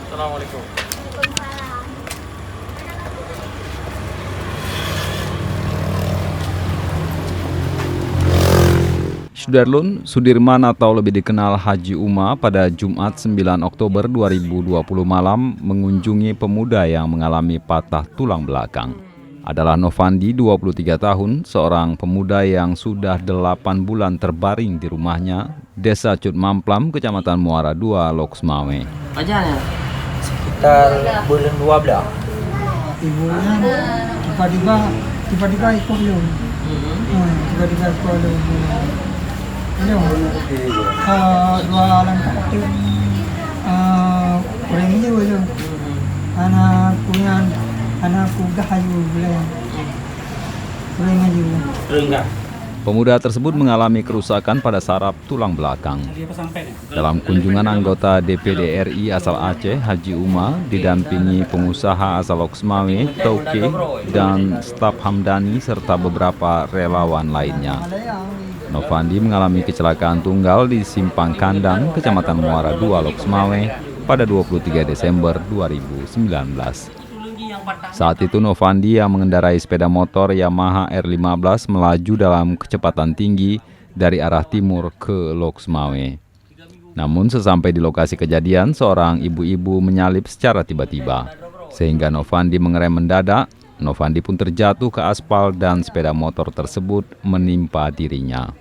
Assalamualaikum. Sudarlun Sudirman atau lebih dikenal Haji Uma pada Jumat 9 Oktober 2020 malam mengunjungi pemuda yang mengalami patah tulang belakang. Adalah Novandi, 23 tahun, seorang pemuda yang sudah 8 bulan terbaring di rumahnya, Desa Cut Mamplam, Kecamatan Muara II, Loksmawe. Ajarnya sekitar bulan 12. Ibunya tiba-tiba ikut belum. Tiba-tiba ikut belum. Dua langkah itu orang ini belum. Anakku gahayu belum. Orang aja. Enggak. Pemuda tersebut mengalami kerusakan pada saraf tulang belakang. Dalam kunjungan anggota DPD RI asal Aceh, Haji Uma didampingi pengusaha asal Loksmawe, Tauke, dan staf Hamdani serta beberapa relawan lainnya. Novandi mengalami kecelakaan tunggal di Simpang Kandang, Kecamatan Muara II, Loksmawe pada 23 Desember 2019. Saat itu Novandi yang mengendarai sepeda motor Yamaha R15 melaju dalam kecepatan tinggi dari arah timur ke Loksmawe. Namun sesampai di lokasi kejadian, seorang ibu-ibu menyalip secara tiba-tiba. Sehingga Novandi mengerem mendadak, Novandi pun terjatuh ke aspal dan sepeda motor tersebut menimpa dirinya.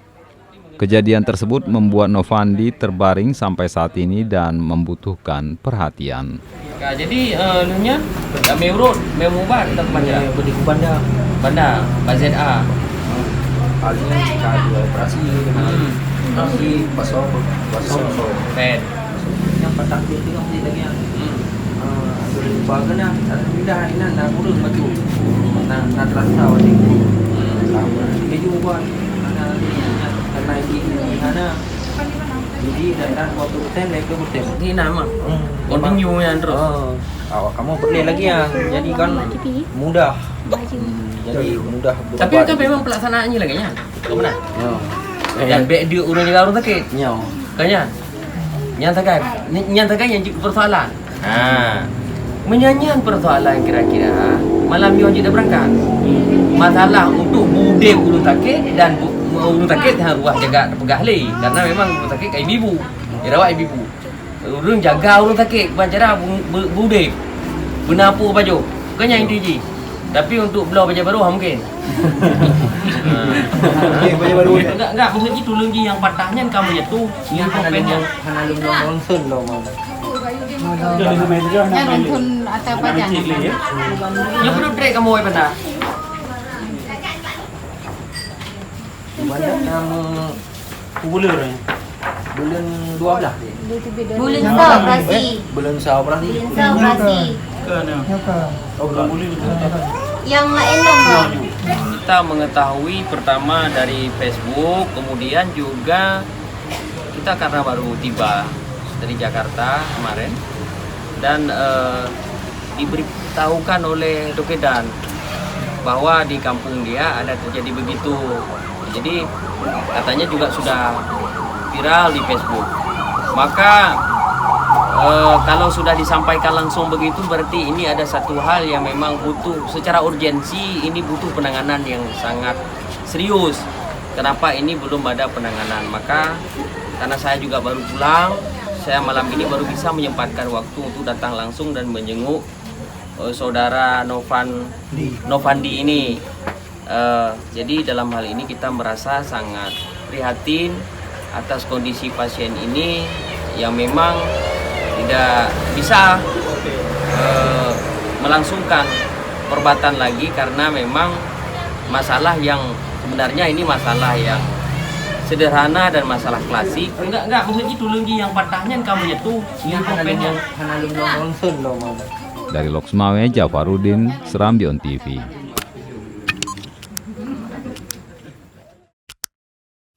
Kejadian tersebut membuat Novandi terbaring sampai saat ini dan membutuhkan perhatian. Nah, jadi lunya Meurut, Meuban atau Banda? Budi Banda. Banda, BZA. Kali dua operasi operasi pasok. Bed. Yang patah dia tengok dia lagi yang berubah kena pindah ini nak urus baju. Nak terasa wadi. Dia juga karena ini mana jadi dan waktu hotel lagi hotel Ini nama. Continue yang terus. Awak kamu boleh lagi ya, jadi kan mudah. Jadi mudah. Tapi kan memang pelaksanaannya lagi nya. Kau benar? Dan beg dia urang jaga orang sakit. Nyaw. Kanya. Nyatakan yang jadi persoalan. Menyanyian persoalan kira-kira malam ni wajib dah berangkat. Masalah untuk bude urang sakit dan urang sakit ruah jaga pegah leh karena memang urang sakit kai ibu. Dia rawat ibu. Urang jaga urang sakit bukan cara bude. Benapu baju. Kanya yang tinggi. Tapi untuk belau baju baru mungkin. Baju baru. Enggak maksud itu lagi yang patahnya kamu jatuh. Yang kompennya Hana lima nonsen loh mau. Jangan pun atau apa jangan. Yang perlu trek kamu ai pandai. Mana nama bulan 12. Bulan sah operasi. Bulan sah operasi. Bulan sah operasi. Yang lain dong. Kita mengetahui pertama dari Facebook, kemudian juga kita karena baru tiba dari Jakarta kemarin dan diberitahukan oleh Dokedan bahwa di kampung dia ada terjadi begitu. Jadi katanya juga sudah viral di Facebook. Maka kalau sudah disampaikan langsung begitu berarti ini ada satu hal yang memang butuh secara urgensi, ini butuh penanganan yang sangat serius. Kenapa ini belum ada penanganan? Maka karena saya juga baru pulang, saya malam ini baru bisa menyempatkan waktu untuk datang langsung dan menjenguk saudara Novandi ini. Jadi dalam hal ini kita merasa sangat prihatin atas kondisi pasien ini yang memang tidak bisa melangsungkan perobatan lagi karena memang masalah yang sebenarnya ini masalah yang sederhana dan masalah klasik. Enggak maksud itu lagi yang patahnya kamu jatuh yang kompennya Hana lima nonsen loh mau. Dari Loksmawe, Jafarudin, Serambion TV.